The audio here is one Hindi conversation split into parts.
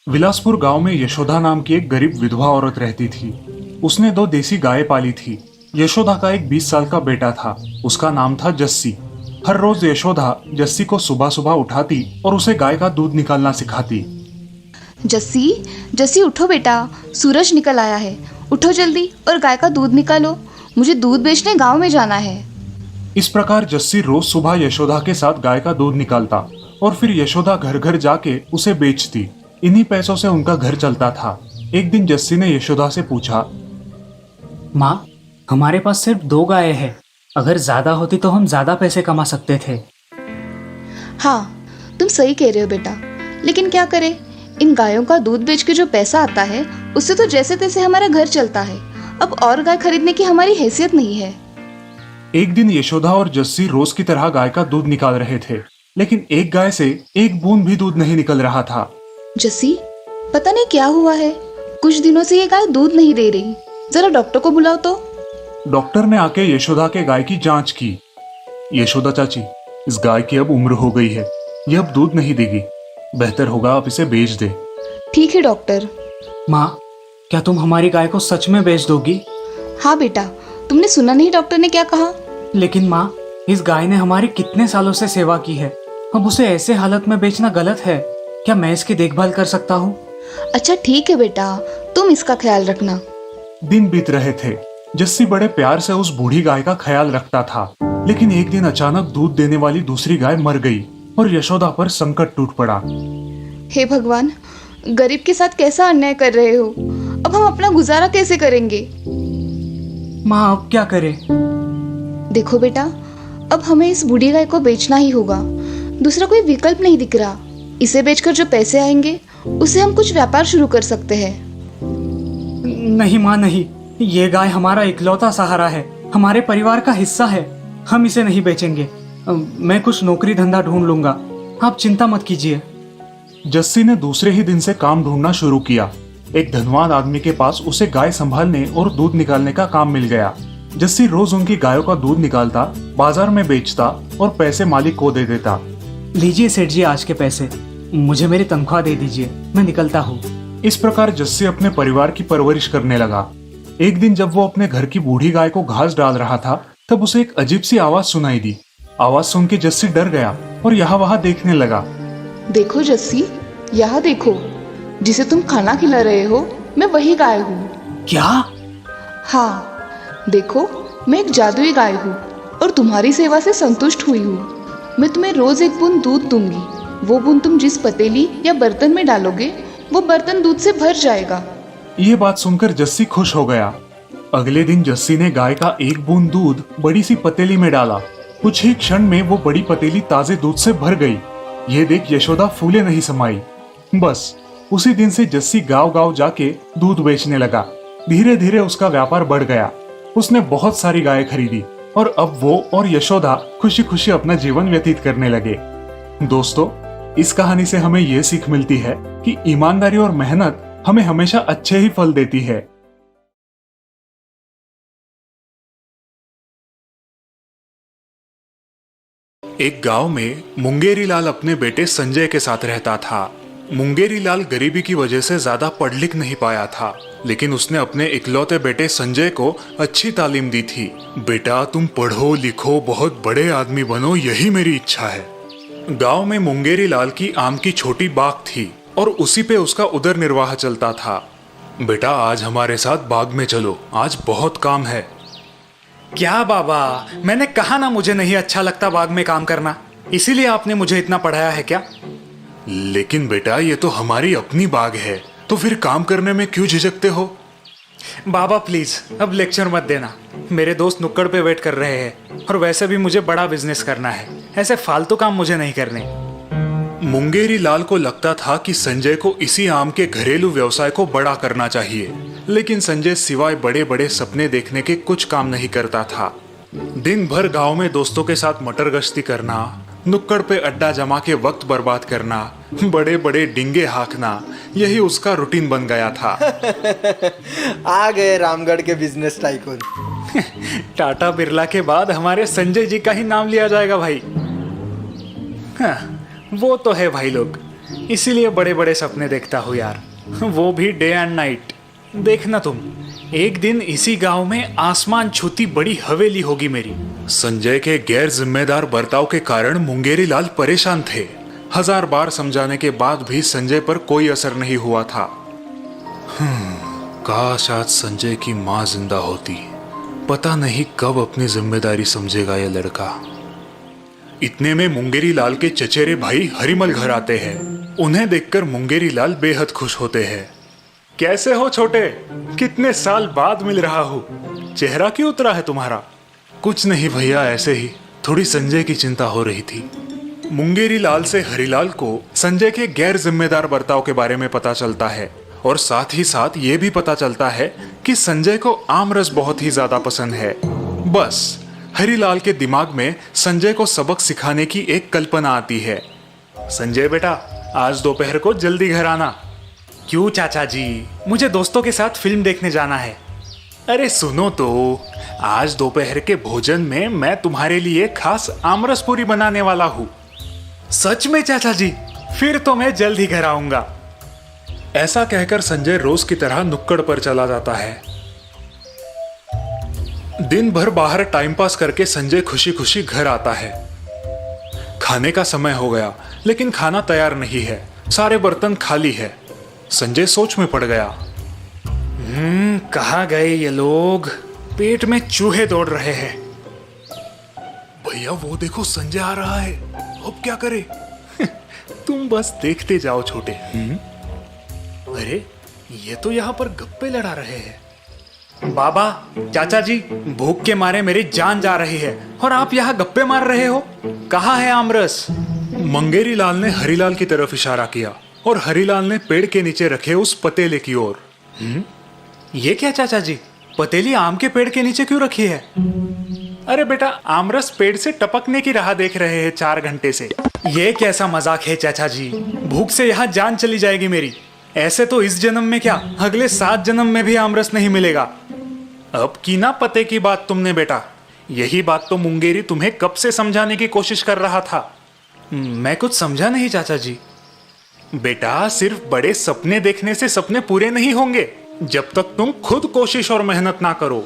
विलासपुर गांव में यशोदा नाम की एक गरीब विधवा औरत रहती थी। उसने दो देसी गायें पाली थी। यशोदा का एक 20 साल का बेटा था। उसका नाम था जस्सी। हर रोज यशोदा जस्सी को सुबह सुबह उठाती और उसे गाय का दूध निकालना सिखाती। जस्सी, जस्सी उठो बेटा, सूरज निकल आया है। उठो जल्दी और गाय का दूध निकालो। मुझे दूध बेचने गांव में जाना है। इस प्रकार जस्सी रोज सुबह यशोदा के साथ गाय का दूध निकालता और फिर यशोदा घर घर जाके उसे बेचती। इन्हीं पैसों से उनका घर चलता था। एक दिन जस्सी ने यशोदा से पूछा, माँ, हमारे पास सिर्फ 2 गायें हैं। अगर ज्यादा होती तो हम ज्यादा पैसे कमा सकते थे। हाँ, तुम सही कह रहे हो बेटा, लेकिन क्या करें, इन गायों का दूध बेच के जो पैसा आता है उससे तो जैसे तैसे हमारा घर चलता है। अब और गाय खरीदने की हमारी हैसियत नहीं है। एक दिन यशोदा और जस्सी रोज की तरह गाय का दूध निकाल रहे थे, लेकिन एक गाय से एक बूंद भी दूध नहीं निकल रहा था। जस्सी, पता नहीं क्या हुआ है, कुछ दिनों से ये गाय दूध नहीं दे रही। जरा डॉक्टर को बुलाओ तो। डॉक्टर ने आके यशोदा के गाय की जांच की। यशोदा चाची, इस गाय की अब उम्र हो गई है, ये अब दूध नहीं देगी। बेहतर होगा आप इसे बेच दे। ठीक है डॉक्टर। माँ, क्या तुम हमारी गाय को सच में बेच दोगी? हाँ बेटा, तुमने सुना नहीं डॉक्टर ने क्या कहा? लेकिन माँ, इस गाय ने हमारी कितने सालों से सेवा की है। अब उसे ऐसे हालत में बेचना गलत है। क्या मैं इसकी देखभाल कर सकता हूँ? अच्छा ठीक है बेटा, तुम इसका ख्याल रखना। दिन बीत रहे थे। जस्सी बड़े प्यार से उस बूढ़ी गाय का ख्याल रखता था, लेकिन एक दिन अचानक दूध देने वाली दूसरी गाय मर गई और यशोदा पर संकट टूट पड़ा। हे भगवान, गरीब के साथ कैसा अन्याय कर रहे हो। अब हम अपना गुजारा कैसे करेंगे? माँ, अब क्या करें? देखो बेटा, अब हमें इस बूढ़ी गाय को बेचना ही होगा। दूसरा कोई विकल्प नहीं दिख रहा। इसे बेचकर जो पैसे आएंगे उससे हम कुछ व्यापार शुरू कर सकते हैं। नहीं माँ, नहीं। ये गाय हमारा इकलौता सहारा है, हमारे परिवार का हिस्सा है। हम इसे नहीं बेचेंगे। मैं कुछ नौकरी धंधा ढूंढ लूंगा, आप चिंता मत कीजिए। जस्सी ने दूसरे ही दिन से काम ढूंढना शुरू किया। एक धनवान आदमी के पास उसे गाय संभालने और दूध निकालने का काम मिल गया। जस्सी रोज उनकी गायों का दूध निकालता, बाजार में बेचता और पैसे मालिक को दे देता। लीजिए सेठ जी, आज के पैसे। मुझे मेरी तनख्वाह दे दीजिए, मैं निकलता हूँ। इस प्रकार जस्सी अपने परिवार की परवरिश करने लगा। एक दिन जब वो अपने घर की बूढ़ी गाय को घास डाल रहा था, तब उसे एक अजीब सी आवाज सुनाई दी। आवाज सुन के जस्सी डर गया और यहाँ वहाँ देखने लगा। देखो जस्सी, यहाँ देखो, जिसे तुम खाना खिला रहे हो मैं वही गाय हूँ। क्या? हाँ देखो, मैं एक जादुई गाय हूँ और तुम्हारी सेवा से संतुष्ट हुई हूँ। मैं तुम्हें रोज एक बूंद दूध दूंगी। वो बूंद तुम जिस पतीली या बर्तन में डालोगे वो बर्तन दूध से भर जाएगा। ये बात सुनकर जस्सी खुश हो गया। अगले दिन जस्सी ने गाय का एक बूंद दूध बड़ी सी पतीली में डाला। कुछ ही क्षण में वो बड़ी पतीली ताजे दूध से भर गई। ये देख यशोदा फूले नहीं समाई। बस उसी दिन से जस्सी गांव गांव जाके दूध बेचने लगा। धीरे धीरे उसका व्यापार बढ़ गया। उसने बहुत सारी गायें खरीदी और अब वो और यशोदा खुशी खुशी अपना जीवन व्यतीत करने लगे। दोस्तों, इस कहानी से हमें ये सीख मिलती है कि ईमानदारी और मेहनत हमें हमेशा अच्छे ही फल देती है। एक गांव में मुंगेरी लाल अपने बेटे संजय के साथ रहता था। मुंगेरी लाल गरीबी की वजह से ज्यादा पढ़ लिख नहीं पाया था, लेकिन उसने अपने इकलौते बेटे संजय को अच्छी तालीम दी थी। बेटा, तुम पढ़ो लिखो, बहुत बड़े आदमी बनो, यही मेरी इच्छा है। गांव में मुंगेरी लाल की आम की छोटी बाग थी और उसी पे उसका उदर निर्वाह चलता था। बेटा, आज हमारे साथ बाग में चलो, आज बहुत काम है। क्या बाबा, मैंने कहा ना मुझे नहीं अच्छा लगता बाग में काम करना, इसीलिए आपने मुझे इतना पढ़ाया है क्या? लेकिन बेटा, ये तो हमारी अपनी बाग है, तो फिर काम करने में क्यों झिझकते हो? बाबा प्लीज, अब लेक्चर मत देना। मेरे दोस्त नुक्कड़ पे वेट कर रहे हैं और वैसे भी मुझे बड़ा बिजनेस करना है। ऐसे फालतू काम मुझे नहीं करने। मुंगेरी लाल को लगता था कि संजय को इसी आम के घरेलू व्यवसाय को बड़ा करना चाहिए, लेकिन संजय सिवाय बड़े बड़े सपने देखने के कुछ काम नहीं करता था। दिन भर गांव में दोस्तों के साथ मटर गश्ती करना, नुक्कड़ पे अड्डा जमा के वक्त बर्बाद करना, बड़े बड़े डिंगे हाँकना, यही उसका रूटीन बन गया था। आ गए रामगढ़ के बिजनेस टाइकून। टाटा बिरला के बाद हमारे संजय जी का ही नाम लिया जाएगा भाई। हाँ, वो तो है भाई लोग, इसीलिए बड़े बड़े सपने देखता हूँ यार, वो भी डे एंड नाइट। देखना तुम, एक दिन इसी गांव में आसमान छूती बड़ी हवेली होगी मेरी। संजय के गैर जिम्मेदार बर्ताव के कारण मुंगेरी लाल परेशान थे। 1000 बार समझाने के बाद भी संजय पर कोई असर नहीं हुआ था। काश आज संजय की माँ जिंदा होती, पता नहीं कब अपनी जिम्मेदारी समझेगा यह लड़का। इतने में मुंगेरी लाल के चचेरे भाई हरिमल घर आते हैं। उन्हें देखकर मुंगेरी लाल बेहद खुश होते हैं। कैसे हो छोटे, कितने साल बाद मिल रहा हूँ, चेहरा क्यों उतरा है तुम्हारा? कुछ नहीं भैया, ऐसे ही थोड़ी संजय की चिंता हो रही थी। मुंगेरी लाल से हरिलाल को संजय के गैर जिम्मेदार बर्ताव के बारे में पता चलता है और साथ ही साथ ये भी पता चलता है कि संजय को आमरस बहुत ही ज्यादा पसंद है। बस हरिलाल के दिमाग में संजय को सबक सिखाने की एक कल्पना आती है। संजय बेटा, आज दोपहर को जल्दी घर आना। क्यों चाचा जी? मुझे दोस्तों के साथ फिल्म देखने जाना है। अरे सुनो तो, आज दोपहर के भोजन में मैं तुम्हारे लिए खास आमरस पूरी बनाने वाला हूँ। सच में चाचा जी? फिर तो मैं जल्द ही घर आऊंगा। ऐसा कहकर संजय रोज की तरह नुक्कड़ पर चला जाता है। दिन भर बाहर टाइम पास करके संजय खुशी खुशी घर आता है। खाने का समय हो गया, लेकिन खाना तैयार नहीं है। सारे बर्तन खाली है। संजय सोच में पड़ गया। कहाँ गए ये लोग? पेट में चूहे दौड़ रहे हैं। भैया वो देखो, संजय आ रहा है। अब क्या करें? तुम बस देखते जाओ छोटे। अरे ये तो यहाँ पर गप्पे लड़ा रहे हैं। बाबा, चाचा जी, भूख के मारे मेरी जान जा रही है और आप यहाँ गप्पे मार रहे हो। कहाँ है आमरस? मंगेरी लाल ने हरिलाल की तरफ इशारा किया और हरिलाल ने पेड़ के नीचे रखे उस पतेले की ओर। ये क्या चाचा जी, पतेली आम के पेड़ के नीचे क्यों रखी है? अरे बेटा, आमरस पेड़ से टपकने की राह देख रहे हैं 4 घंटे से। ये कैसा मजाक है चाचा जी? भूख से यहाँ जान चली जाएगी मेरी। ऐसे तो इस जन्म में क्या, अगले 7 जन्म में भी आमरस नहीं मिलेगा। अब की ना पते की बात तुमने बेटा। यही बात तो मुंगेरी तुम्हें कब से समझाने की कोशिश कर रहा था। मैं कुछ समझा नहीं चाचा जी। बेटा, सिर्फ बड़े सपने देखने से सपने पूरे नहीं होंगे जब तक तुम खुद कोशिश और मेहनत ना करो।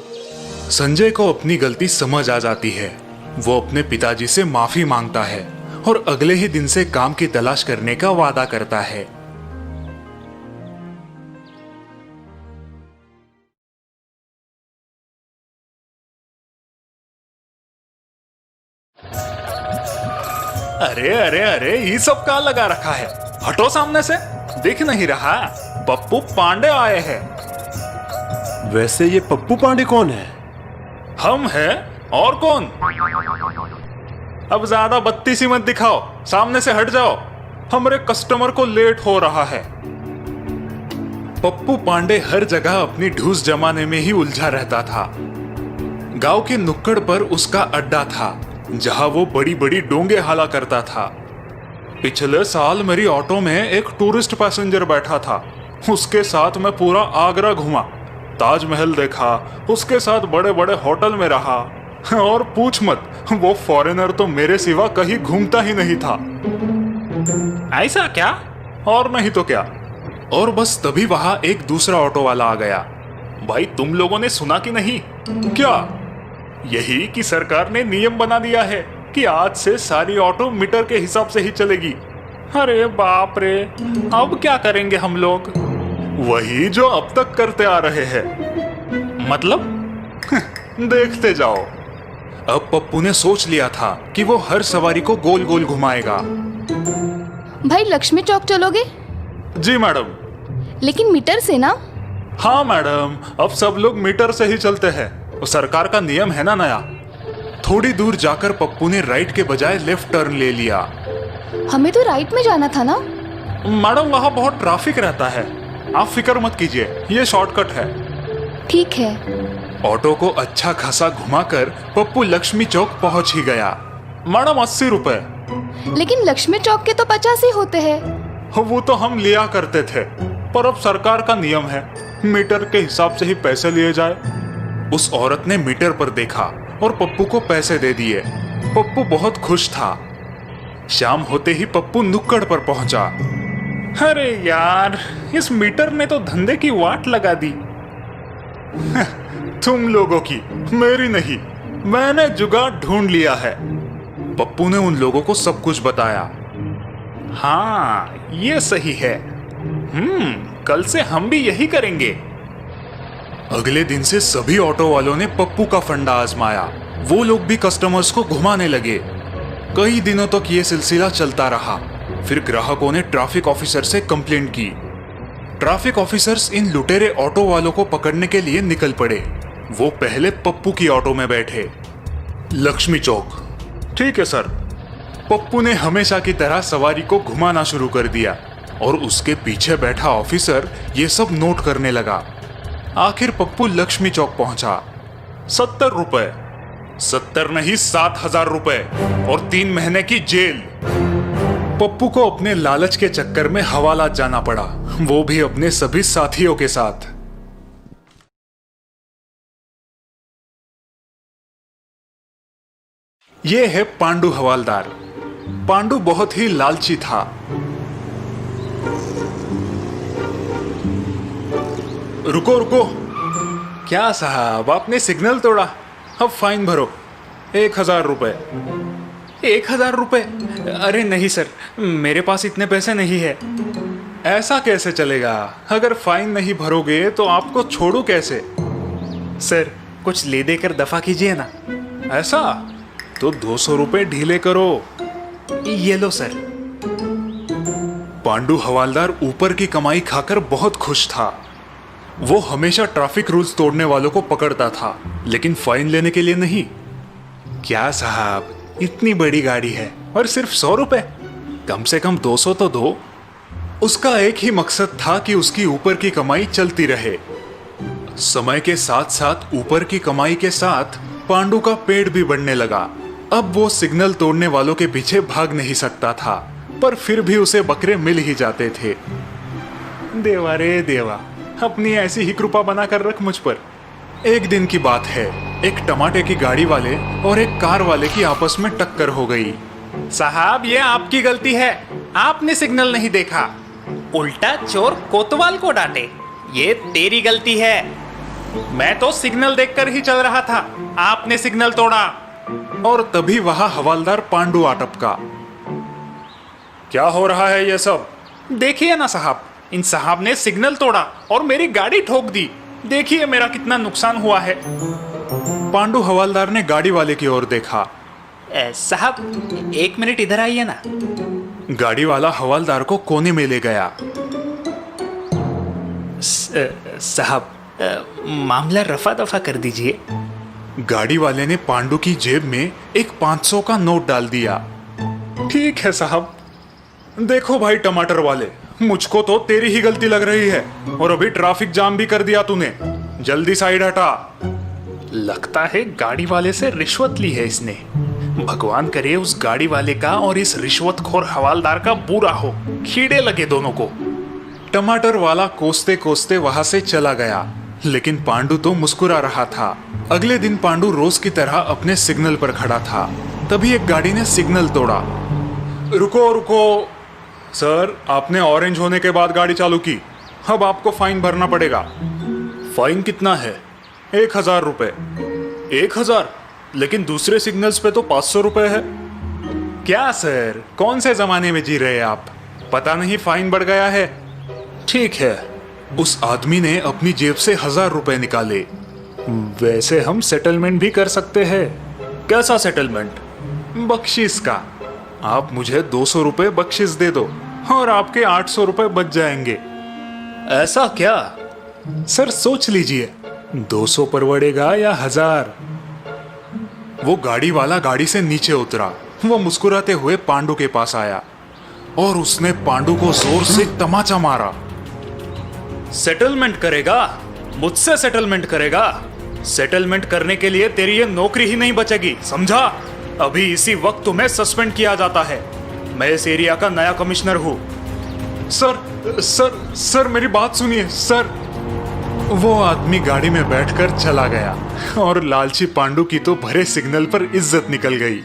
संजय को अपनी गलती समझ आ जाती है। वो अपने पिताजी से माफी मांगता है और अगले ही दिन से काम की तलाश करने का वादा करता है। अरे अरे अरे, ये सब क्या लगा रखा है? हटो सामने से, दिख नहीं रहा? पप्पू पांडे आए हैं। वैसे ये पप्पू पांडे कौन है? हम हैं, और कौन? अब ज्यादा बत्तीसी मत दिखाओ, सामने से हट जाओ। हमारे कस्टमर को लेट हो रहा है। पप्पू पांडे हर जगह अपनी ढूस जमाने में ही उलझा रहता था। गांव की नुक्कड़ पर उसका अड्डा था, जहां वो बड़ी बड़ी डोंगे हाला करता था। पिछले साल मेरी ऑटो में एक टूरिस्ट पैसेंजर बैठा था। उसके साथ मैं पूरा आगरा घूमा, ताजमहल देखा, उसके साथ बड़े बड़े होटल में रहा। और पूछ मत, वो फॉरेनर तो मेरे सिवा कहीं घूमता ही नहीं था। ऐसा क्या? और नहीं तो क्या। और बस तभी वहां एक दूसरा ऑटो वाला आ गया। भाई, तुम लोगों ने सुना कि नहीं? क्या? यही कि सरकार ने नियम बना दिया है कि आज से सारी ऑटो मीटर के हिसाब से ही चलेगी। अरे बाप रे, अब क्या करेंगे हम लोग? वही जो अब तक करते आ रहे हैं। मतलब? देखते जाओ। अब पप्पू ने सोच लिया था कि वो हर सवारी को गोल गोल घुमाएगा। भाई, लक्ष्मी चौक चलोगे? जी मैडम। लेकिन मीटर से ना? हाँ मैडम, अब सब लोग मीटर से ही चलते हैं। वो सरकार का नियम है ना नया। थोड़ी दूर जाकर पप्पू ने राइट के बजाय लेफ्ट टर्न ले लिया। हमें तो राइट में जाना था ना? मैडम, वहाँ बहुत ट्रैफिक रहता है। आप फिक्र मत कीजिए, ये शॉर्टकट है। ठीक है। ऑटो को अच्छा खासा घुमाकर पप्पू लक्ष्मी चौक पहुंच ही गया। मैडम, 80 रुपए। लेकिन लक्ष्मी चौक के तो 50 ही होते हैं। वो तो हम लिया करते थे, पर अब सरकार का नियम है, मीटर के हिसाब से ही पैसे लिए जाए। उस औरत ने मीटर पर देखा और पप्पू को पैसे दे दिए। पप्पू बहुत खुश था। शाम होते ही पप्पू नुक्कड़ पर पहुंचा। अरे यार, इस मीटर ने तो धंधे की वाट लगा दी। तुम लोगों की, मेरी नहीं। मैंने जुगाड़ ढूंढ लिया है। पप्पू ने उन लोगों को सब कुछ बताया। हाँ, ये सही है। कल से हम भी यही करेंगे। अगले दिन से सभी ऑटो वालों ने पप्पू का फंडा आजमाया। वो लोग भी कस्टमर्स को घुमाने लगे। कई दिनों तक ये सिलसिला चलता रहा। फिर ग्राहकों ने ट्रैफिक ऑफिसर से कंप्लेंट की। ट्रैफिक ऑफिसर्स इन लुटेरे ऑटो वालों को पकड़ने के लिए निकल पड़े। वो पहले पप्पू की ऑटो में बैठे। लक्ष्मी चौक। ठीक है सर। पप्पू ने हमेशा की तरह सवारी को घुमाना शुरू कर दिया और उसके पीछे बैठा ऑफिसर ये सब नोट करने लगा। आखिर पप्पू लक्ष्मी चौक पहुंचा। 70 रुपए। 70 नहीं, 7,000 रुपए और 3 महीने की जेल। पप्पू को अपने लालच के चक्कर में हवालात जाना पड़ा, वो भी अपने सभी साथियों के साथ। ये है पांडु हवालदार। पांडु बहुत ही लालची था। रुको रुको। क्या साहब, आपने सिग्नल तोड़ा, अब फाइन भरो। 1,000 रुपए। 1,000 रुपए? अरे नहीं सर, मेरे पास इतने पैसे नहीं है। ऐसा कैसे चलेगा? अगर फाइन नहीं भरोगे तो आपको छोड़ू कैसे? सर, कुछ ले देकर दफा कीजिए ना। ऐसा तो 200 रुपए ढीले करो। ये लो सर। पांडु हवालदार ऊपर की कमाई खाकर बहुत खुश था। वो हमेशा ट्रैफिक रूल्स तोड़ने वालों को पकड़ता था, लेकिन फाइन लेने के लिए नहीं। क्या साहब, इतनी बड़ी गाड़ी है और सिर्फ 100 रुपए? कम से कम 200 तो दो। उसका एक ही मकसद था कि उसकी ऊपर की कमाई चलती रहे। समय के साथ साथ ऊपर की कमाई के साथ पांडु का पेट भी बढ़ने लगा। अब वो सिग्नल तोड़ने वालों के पीछे भाग नहीं सकता था, पर फिर भी उसे बकरे मिल ही जाते थे। देवा रे देवा, अपनी ऐसी ही कृपा बनाकर रख मुझ पर। एक दिन की बात है, एक टमाटे की गाड़ी वाले और एक कार वाले की आपस में टक्कर हो गई। साहब, ये आपकी गलती है, आपने सिग्नल नहीं देखा। उल्टा चोर कोतवाल को डांटे, ये तेरी गलती है। मैं तो सिग्नल देखकर ही चल रहा था, आपने सिग्नल तोड़ा। और तभी वहां हवालदार पांडु आ टपका। क्या हो रहा है ये सब? देखिए ना साहब, इन साहब ने सिग्नल तोड़ा और मेरी गाड़ी ठोक दी। देखिए मेरा कितना नुकसान हुआ है। पांडु हवालदार ने गाड़ी वाले की ओर देखा। साहब, 1 मिनट इधर आइए ना। गाड़ी वाला हवालदार को कोने में ले गया। साहब, मामला रफा दफा कर दीजिए। गाड़ी वाले ने पांडु की जेब में एक 500 का नोट डाल दिया। ठीक है साहब। देखो भाई टमाटर वाले, मुझको तो तेरी ही गलती लग रही है और अभी ट्रैफिक जाम भी कर दिया तूने। जल्दी साइड हटा। लगता है गाड़ी वाले से रिश्वत ली है इसने। भगवान करे उस गाड़ी वाले का और इस रिश्वतखोर हवालदार का बुरा हो, कीड़े लगे दोनों को। टमाटर वाला कोसते कोसते वहां से चला गया, लेकिन पांडु तो मुस्कुरा रहा था। अगले दिन पांडु रोज की तरह अपने सिग्नल पर खड़ा था। तभी एक गाड़ी ने सिग्नल तोड़ा। रुको रुको सर, आपने ऑरेंज होने के बाद गाड़ी चालू की, अब आपको फाइन भरना पड़ेगा। फाइन कितना है? 1,000 रुपए। 1,000? लेकिन दूसरे सिग्नल्स पे तो 500 रुपए है। क्या सर, कौन से जमाने में जी रहे हैं आप? पता नहीं फाइन बढ़ गया है। ठीक है। उस आदमी ने अपनी जेब से 1,000 रुपए निकाले। वैसे हम सेटलमेंट भी कर सकते हैं। कैसा सेटलमेंट? बख्शीश का। आप मुझे 200 रुपए बख्शिश दे दो और आपके 800 रुपए बच जाएंगे। ऐसा क्या? सर सोच लीजिए, 200 परवड़ेगा या 1,000? वो गाड़ी वाला गाड़ी से नीचे उतरा। वो मुस्कुराते हुए पांडु के पास आया और उसने पांडु को जोर से तमाचा मारा। सेटलमेंट करेगा? मुझसे सेटलमेंट करेगा? सेटलमेंट करने के लिए तेरी ये नौकरी ही नहीं बचेगी, समझा? अभी इसी वक्त तुम्हें सस्पेंड किया जाता है। मैं इस एरिया का नया कमिश्नर हूँ। सर सर सर मेरी बात सुनिए सर। वो आदमी गाड़ी में बैठकर चला गया और लालची पांडु की तो भरे सिग्नल पर इज्जत निकल गई।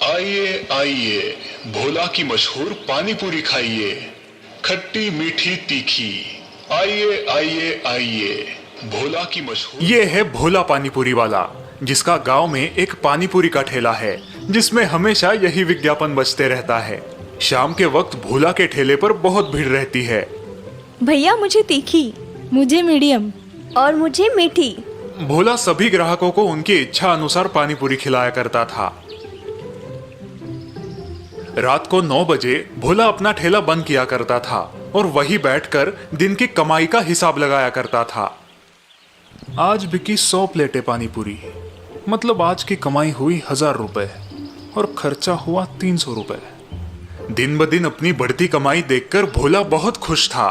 आइए आइए, भोला की मशहूर पानी पूरी खाइए, खट्टी मीठी तीखी। आइए आइए आइए, भोला की मशहूर। ये है भोला पानी पूरी वाला, जिसका गांव में एक पानी पूरी का ठेला है, जिसमें हमेशा यही विज्ञापन बजते रहता है। शाम के वक्त भोला के ठेले पर बहुत भीड़ रहती है। भैया मुझे तीखी, मुझे मीडियम और मुझे मीठी। भोला सभी ग्राहकों को उनकी इच्छा अनुसार पानी पूरी खिलाया करता था। रात को 9 बजे भोला अपना ठेला बंद किया करता था और वही बैठकर दिन की कमाई का हिसाब लगाया करता था। आज बिकी 100 प्लेटें पानी पूरी, मतलब आज की कमाई हुई 1000 रुपए और खर्चा हुआ 300 रुपए। दिन ब दिन अपनी बढ़ती कमाई देखकर भोला बहुत खुश था।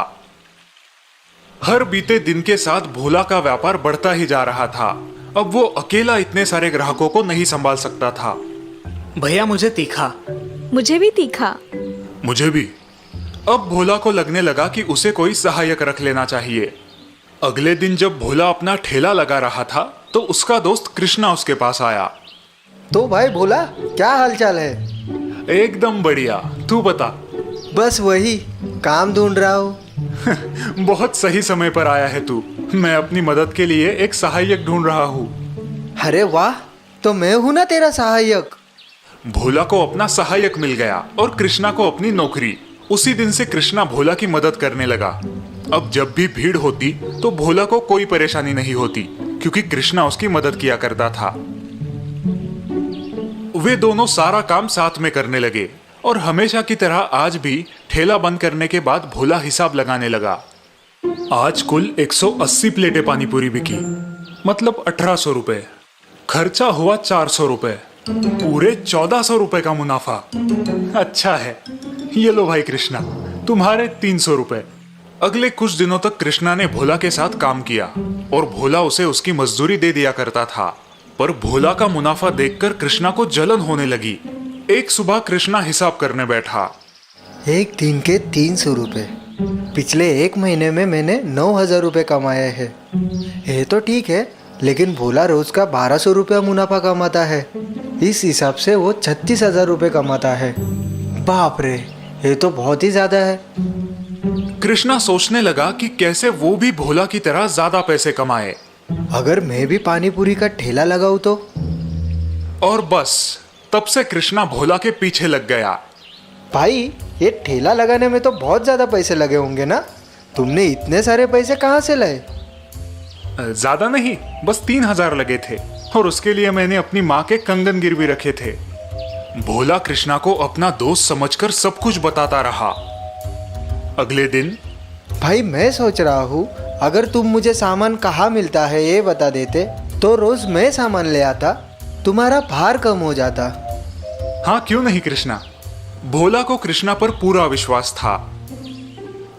हर बीते दिन के साथ भोला का व्यापार बढ़ता ही जा रहा था। अब वो अकेला इतने सारे ग्राहकों को नहीं संभाल सकता था। भैया मुझे तीखा। मुझे भी तीखा। मुझे भी। अब भोला को लगने लगा कि उसे कोई सहायक रख लेना चाहिए। अगले दिन जब भोला अपना ठेला लगा रहा था तो उसका दोस्त कृष्णा उसके पास आया। तो भाई भोला, क्या हालचाल है? एकदम बढ़िया, तू बता। बस वही काम ढूंढ रहा हूँ। बहुत सही समय पर आया है तू। मैं अपनी मदद के लिए एक सहायक ढूंढ रहा हूँ। अरे वाह, तो मैं हूं ना तेरा सहायक। भोला को अपना सहायक मिल गया और कृष्णा को अपनी नौकरी। उसी दिन से कृष्णा भोला की मदद करने लगा। अब जब भी भीड़ होती तो भोला को कोई परेशानी नहीं होती, क्योंकि कृष्णा उसकी मदद किया करता था। वे दोनों सारा काम साथ में करने लगे और हमेशा की तरह आज भी ठेला बंद करने के बाद भोला हिसाब लगाने लगा। आज कुल 180 प्लेटें पानी पूरी बिकी, मतलब 1800 रुपए। खर्चा हुआ 400 रुपए, पूरे 1400 रुपए का मुनाफा। अच्छा है, ये लो भाई कृष्णा, तुम्हारे 300 रुपए। अगले कुछ दिनों तक कृष्णा ने भोला के साथ काम किया और भोला उसे उसकी मजदूरी दे दिया करता था। पर भोला का मुनाफा देखकर कृष्णा को जलन होने लगी। एक सुबह कृष्णा हिसाब करने बैठा। एक दिन के 300 रुपये। पिछले 1 महीने में मैंने 9000 रुपये कमाए हैं। ये तो ठीक है, लेकिन भोला रोज का 1200 रुपया मुनाफा कमाता है। इस हिसाब से वो 36,000 रुपये कमाता है। बाप रे, ये तो बहुत ही ज्यादा है। कृष्णा सोचने लगा कि कैसे वो भी भोला की तरह ज्यादा पैसे कमाए। अगर मैं भी पानी पूरी का ठेला लगाऊं तो? और बस तब से कृष्णा भोला के पीछे लग गया। भाई, ये ठेला लगाने में तो बहुत ज्यादा पैसे लगे होंगे ना? तुमने इतने सारे पैसे कहाँ से लाए? ज्यादा नहीं, बस 3000 लगे थे और उसके लिए मैंने अपनी माँ के कंगन गिरवी रखे थे। भोला कृष्णा को अपना दोस्त समझकर सब कुछ बताता रहा। अगले दिन, भाई मैं सोच रहा हूँ अगर तुम मुझे सामान कहाँ मिलता है ये बता देते तो रोज मैं सामान ले आता, तुम्हारा भार कम हो जाता। हाँ क्यों नहीं कृष्णा। भोला को कृष्णा पर पूरा विश्वास था।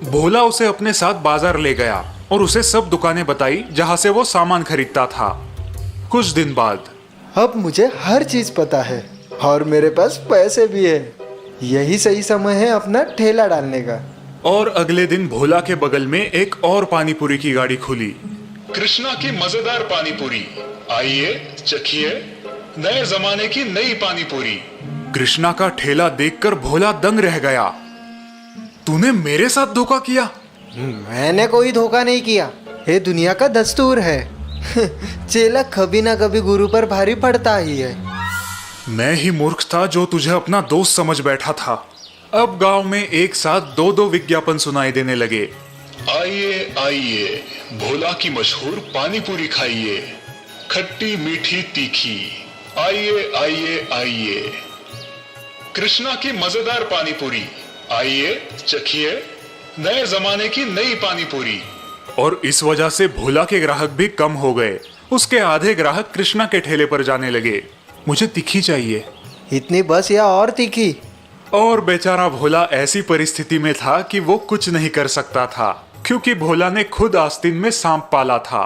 भोला उसे अपने साथ बाजार ले गया और उसे सब दुकानें बताई जहां से वो सामान खरीदता था। कुछ दिन बाद, अब मुझे हर चीज पता है और मेरे पास पैसे भी है। यही सही समय है अपना ठेला डालने का। और अगले दिन भोला के बगल में एक और पानी पूरी की गाड़ी खुली। कृष्णा की मजेदार पानी पूरी, आइए चखिए, नए जमाने की नई पानी पूरी। कृष्णा का ठेला देखकर भोला दंग रह गया। तूने मेरे साथ धोखा किया? मैंने कोई धोखा नहीं किया, ये दुनिया का दस्तूर है। चेला कभी ना कभी गुरु पर भारी पड़ता ही है। मैं ही मूर्ख था जो तुझे अपना दोस्त समझ बैठा था। अब गांव में एक साथ 2-2 विज्ञापन सुनाई देने लगे। आइए आइए, भोला की मशहूर पानी पूरी खाइए, खट्टी मीठी तीखी। आइए आइए आइए, कृष्णा की मजेदार पानी पूरी, आइए चखिए, नए जमाने की नई पानी पूरी। और इस वजह से भोला के ग्राहक भी कम हो गए। उसके आधे ग्राहक कृष्णा के ठेले पर जाने लगे। मुझे तीखी चाहिए। इतनी बस या और तीखी? और बेचारा भोला ऐसी परिस्थिति में था कि वो कुछ नहीं कर सकता था, क्योंकि भोला ने खुद आस्तीन में सांप पाला था।